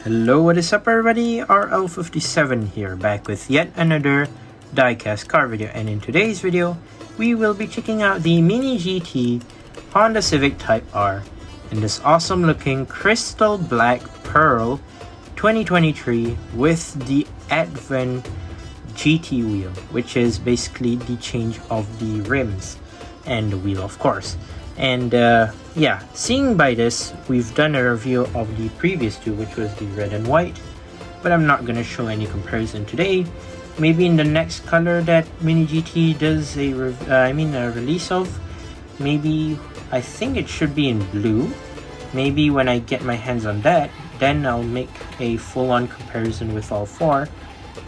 Hello, what is up everybody? RL57 here, back with yet another diecast car video, and in today's video we will be checking out the Mini GT Honda Civic Type R in this awesome looking crystal black pearl 2023 with the Advent GT wheel, which is basically the change of the rims and the wheel, of course. And yeah, seeing by this, we've done a review of the previous two, which was the red and white, but I'm not gonna show any comparison today. Maybe in the next color that Mini GT does a release of, maybe I think it should be in blue. Maybe when I get my hands on that, then I'll make a full-on comparison with all four,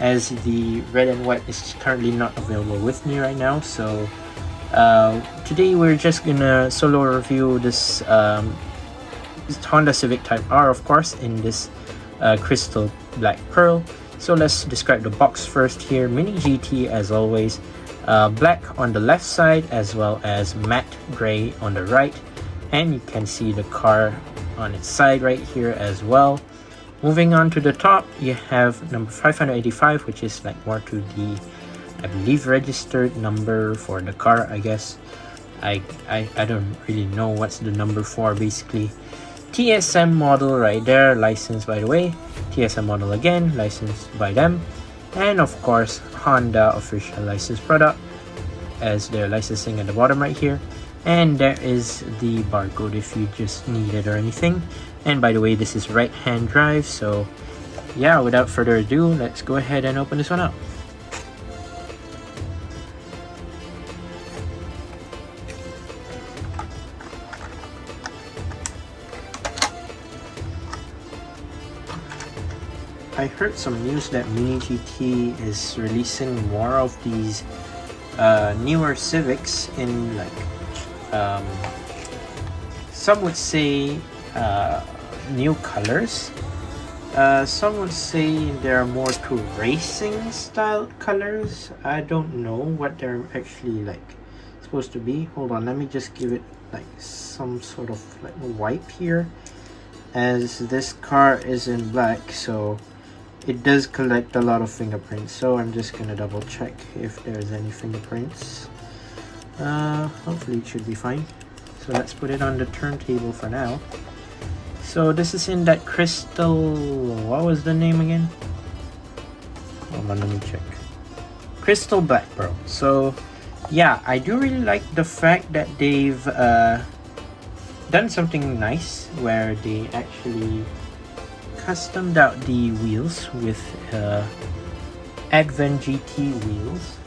as the red and white is currently not available with me right now. So today we're just gonna solo review this Honda Civic Type R, of course, in this crystal black pearl. So let's describe the box first here. Mini GT, as always, black on the left side as well as matte gray on the right, and you can see the car on its side right here as well. Moving on to the top, you have number 585, which is like more to the, I believe, registered number for the car, I guess. I don't really know what's the number for, basically. TSM model right there, licensed by the way. TSM model again, licensed by them. And of course, Honda official licensed product, as they're licensing at the bottom right here. And there is the barcode if you just need it or anything. And by the way, this is right hand drive, so yeah, without further ado, let's go ahead and open this one up. I heard some news that Mini GT is releasing more of these newer Civics in like some would say new colors. Some would say there are more to racing style colors. I don't know what they're actually like supposed to be. Hold on, let me just give it like some sort of like wipe here, as this car is in black, so it does collect a lot of fingerprints. So I'm just gonna double check if there's any fingerprints. Hopefully it should be fine. So let's put it on the turntable for now. So this is in that crystal, what was the name again? Hold on, let me check. Crystal black pearl. So yeah, I do really like the fact that they've done something nice where they actually customed out the wheels with Advent GT wheels.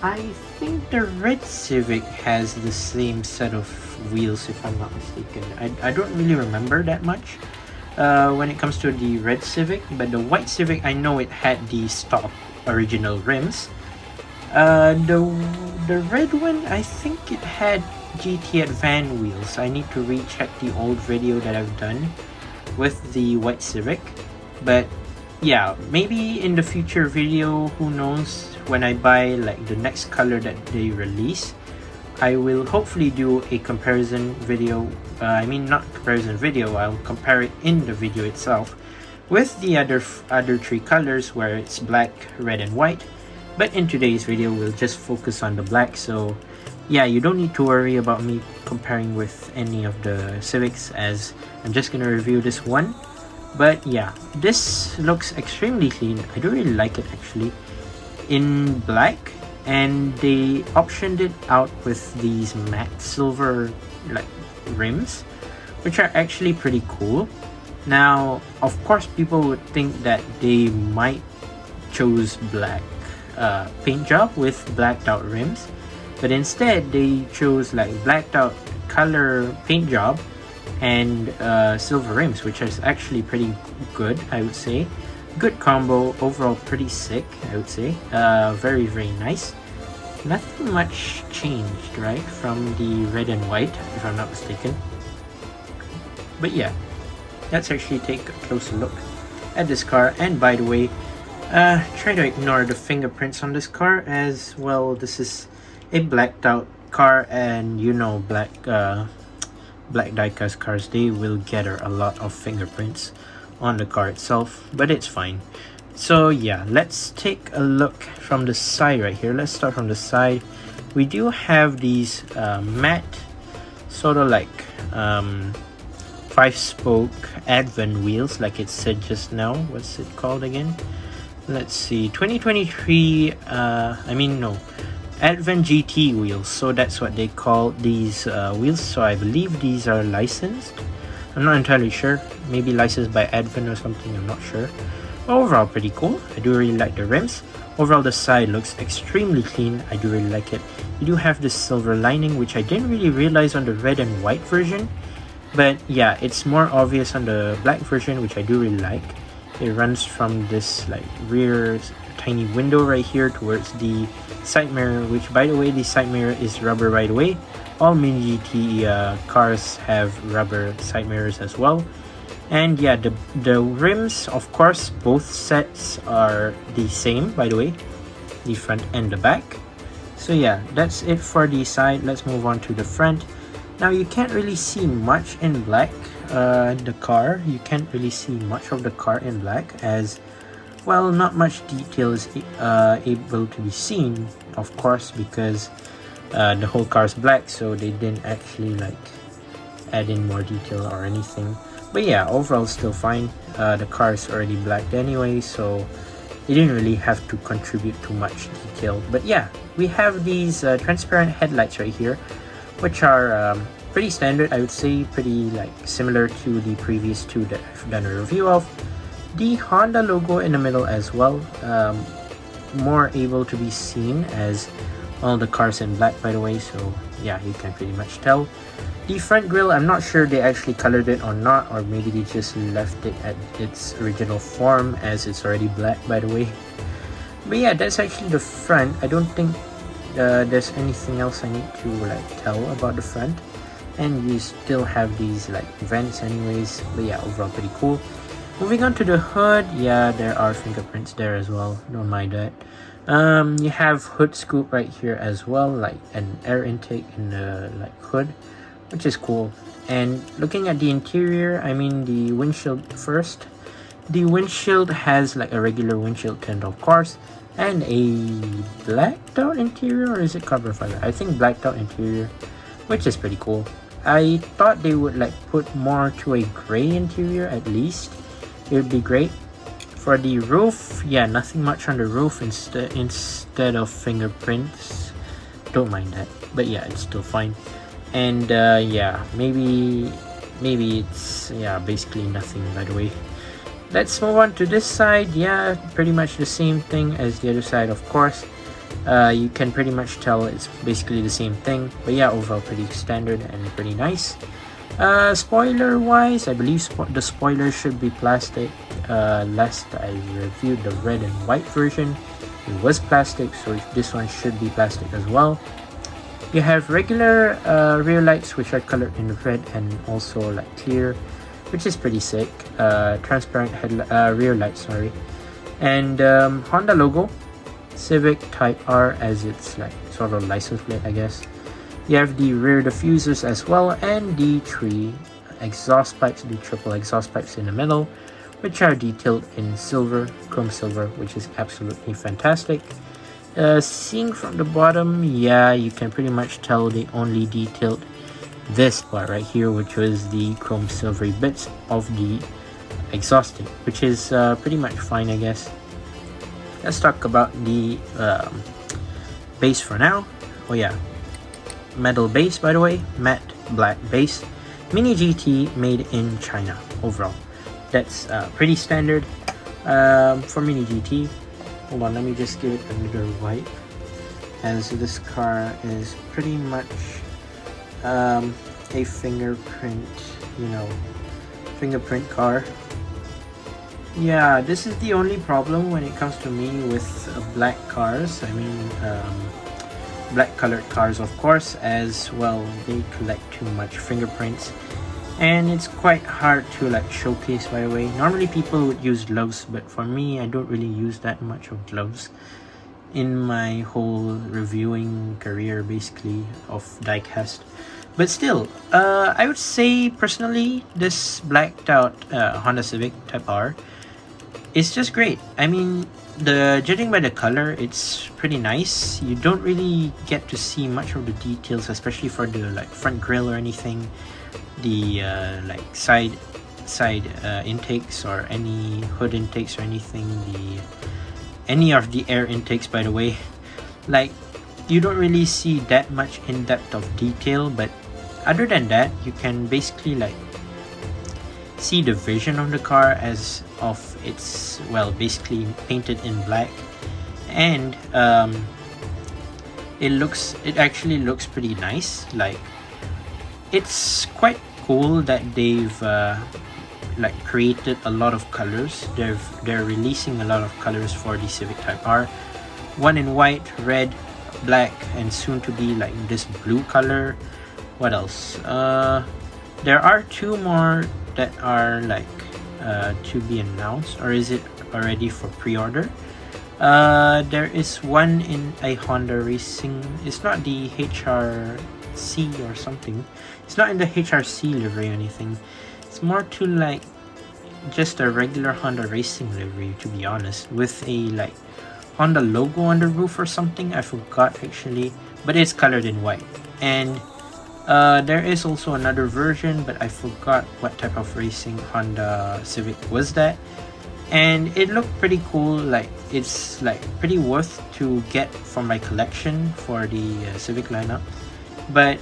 I think the red Civic has the same set of wheels, if I'm not mistaken. I don't really remember that much when it comes to the red Civic, but the white Civic, I know it had the stock original rims. The red one, I think it had GT Advent wheels. I need to recheck the old video that I've done with the white Civic, but yeah, maybe in the future video, who knows, when I buy like the next color that they release, I will hopefully do a comparison video. Not comparison video, I'll compare it in the video itself with the other three colors where it's black, red and white. But in today's video, we'll just focus on the black. So yeah, you don't need to worry about me comparing with any of the Civics, as I'm just gonna review this one. But yeah, this looks extremely clean. I do really like it actually in black, and they optioned it out with these matte silver like rims, which are actually pretty cool. Now of course, people would think that they might choose black paint job with blacked out rims, but instead they chose like blacked out color paint job and silver rims, which is actually pretty good, I would say. Good combo overall, pretty sick, I would say. Very nice. Nothing much changed, right, from the red and white, if I'm not mistaken. But yeah, let's actually take a closer look at this car. And by the way, try to ignore the fingerprints on this car, as well this is a blacked out car, and you know, black diecast cars, they will gather a lot of fingerprints on the car itself, but it's fine. So yeah, let's take a look from the side right here. Let's start from the side. We do have these matte sort of like 5-spoke advent wheels, like it said just now. What's it called again? Let's see, 2023 Advent GT wheels. So that's what they call these wheels. So I believe these are licensed. I'm not entirely sure, maybe licensed by Advent or something, I'm not sure. Overall pretty cool. I do really like the rims. Overall the side looks extremely clean. I do really like it. You do have this silver lining, which I didn't really realize on the red and white version, but yeah, it's more obvious on the black version, which I do really like. It runs from this like rear tiny window right here towards the side mirror, which by the way, the side mirror is rubber right away. All Mini GT cars have rubber side mirrors as well. And yeah, the rims, of course, both sets are the same, by the way, the front and the back. So yeah, that's it for the side. Let's move on to the front. Now you can't really see much in black. The car, you can't really see much of the car in black, as well, not much detail is able to be seen, of course, because the whole car is black, so they didn't actually like add in more detail or anything. But yeah, overall still fine. The car is already black anyway, so they didn't really have to contribute too much detail. But yeah, we have these transparent headlights right here, which are pretty standard, I would say, pretty like similar to the previous two that I've done a review of. The Honda logo in the middle as well, more able to be seen, as all the cars in black, by the way, so yeah, you can pretty much tell. The front grille, I'm not sure they actually colored it or not, or maybe they just left it at its original form, as it's already black, by the way. But yeah, that's actually the front. I don't think there's anything else I need to like tell about the front. And you still have these like vents anyways, but yeah, overall pretty cool. Moving on to the hood, yeah, there are fingerprints there as well, don't mind that. You have hood scoop right here as well, like an air intake in the like hood, which is cool. And looking at the interior, I mean the windshield first. The windshield has like a regular windshield tint, of course, and a blacked out interior, or is it carbon fiber? I think blacked out interior, which is pretty cool. I thought they would like put more to a gray interior at least. It would be great. For the roof, yeah, nothing much on the roof instead of fingerprints. Don't mind that, but yeah, it's still fine. And yeah, maybe it's, yeah, basically nothing, by the way. Let's move on to this side. Yeah, pretty much the same thing as the other side, of course. You can pretty much tell it's basically the same thing, but yeah, overall pretty standard and pretty nice. Spoiler wise, I believe the spoiler should be plastic. Last I reviewed the red and white version, it was plastic, so this one should be plastic as well. You have regular rear lights, which are colored in red and also like clear, which is pretty sick. Transparent rear lights, sorry. And Honda logo, Civic Type R as its like sort of license plate, I guess. You have the rear diffusers as well, and the three exhaust pipes, the triple exhaust pipes in the middle, which are detailed in silver, chrome silver, which is absolutely fantastic. Seeing from the bottom, yeah, you can pretty much tell they only detailed this part right here, which was the chrome silvery bits of the exhaust tip, which is pretty much fine, I guess. Let's talk about the base for now. Oh yeah, metal base, by the way, matte black base, Mini GT, made in China. Overall, that's pretty standard for Mini GT. Hold on, let me just give it another wipe, as this car is pretty much a fingerprint, fingerprint car. Yeah, this is the only problem when it comes to me with black cars. I mean, black colored cars, of course, as well. They collect too much fingerprints, and it's quite hard to like showcase, by the way. Normally people would use gloves, but for me, I don't really use that much of gloves. in my whole reviewing career, basically, of diecast. But still, I would say personally, this blacked out Honda Civic Type R is just great. I mean, judging by the color, it's pretty nice. You don't really get to see much of the details, especially for the like front grille or anything. The like side intakes or any hood intakes or anything. Any of the air intakes, by the way, like you don't really see that much in depth of detail. But other than that, you can basically like see the vision of the car as of it's, well, basically painted in black, and it actually looks pretty nice. Like, it's quite cool that they've like created a lot of colors. They're releasing a lot of colors for the Civic Type R, one in white, red, black, and soon to be like this blue color. What else? There are two more that are like to be announced, or is it already for pre-order? There is one in a Honda Racing. It's not the HRC or something. It's not in the HRC livery or anything. It's more to like just a regular Honda Racing livery, to be honest, with a like Honda logo on the roof or something. I forgot actually, but it's colored in white. And there is also another version, but I forgot what type of racing Honda Civic was that. And it looked pretty cool. Like, it's like pretty worth to get for my collection for the Civic lineup. But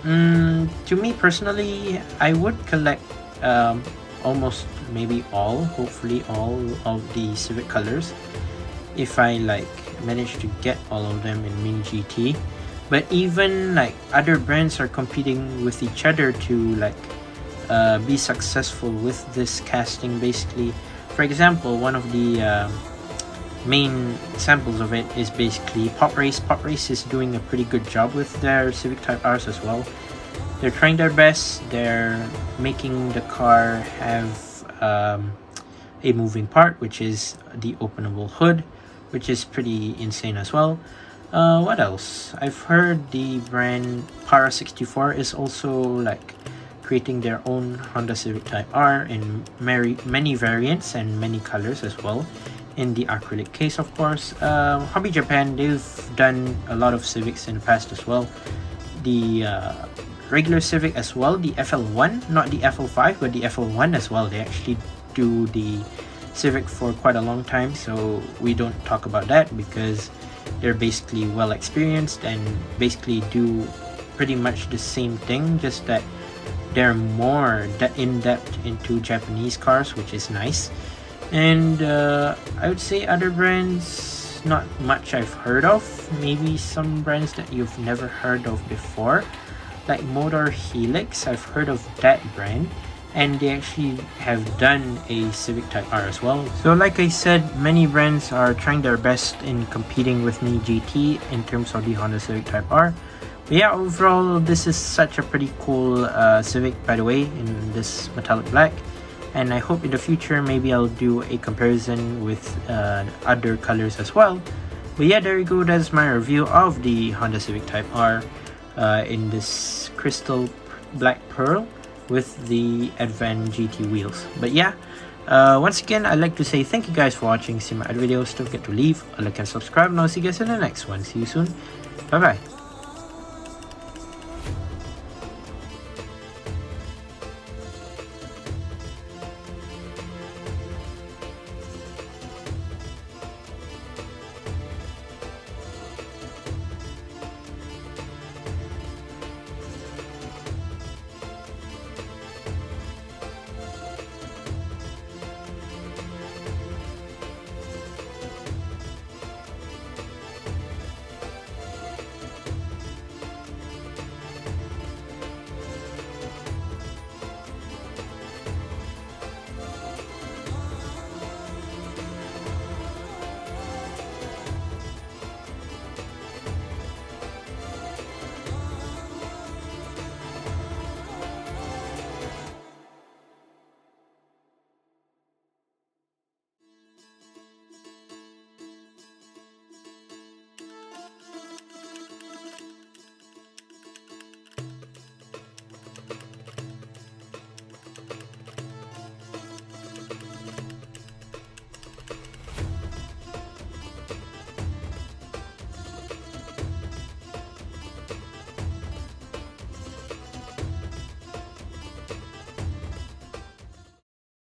to me personally, I would collect almost maybe all, hopefully all of the Civic colors if I like manage to get all of them in Mini GT. But even like other brands are competing with each other to like be successful with this casting. Basically, for example, one of the main samples of it is basically Pop Race. Pop Race is doing a pretty good job with their Civic Type Rs as well. They're trying their best. They're making the car have a moving part, which is the openable hood, which is pretty insane as well. What else? I've heard the brand Para64 is also like creating their own Honda Civic Type R in many variants and many colors as well, in the acrylic case, of course. Hobby Japan, they've done a lot of Civics in the past as well. The regular Civic as well, the FL1, not the FL5, but the FL1 as well. They actually do the Civic for quite a long time, so we don't talk about that because they're basically well experienced and basically do pretty much the same thing, just that they're more in-depth into Japanese cars, which is nice. And I would say other brands, not much I've heard of. Maybe some brands that you've never heard of before, like Motor Helix. I've heard of that brand, and they actually have done a Civic Type R as well. So like I said, many brands are trying their best in competing with Mini GT in terms of the Honda Civic Type R. But yeah, overall, this is such a pretty cool Civic, by the way, in this metallic black. And I hope in the future, maybe I'll do a comparison with other colors as well. But yeah, there you go. That's my review of the Honda Civic Type R in this crystal black pearl with the Advan GT wheels. But yeah, once again, I'd like to say thank you guys for watching. See my other videos. Don't forget to leave a like and subscribe, and I'll see you guys in the next one. See you soon. Bye bye.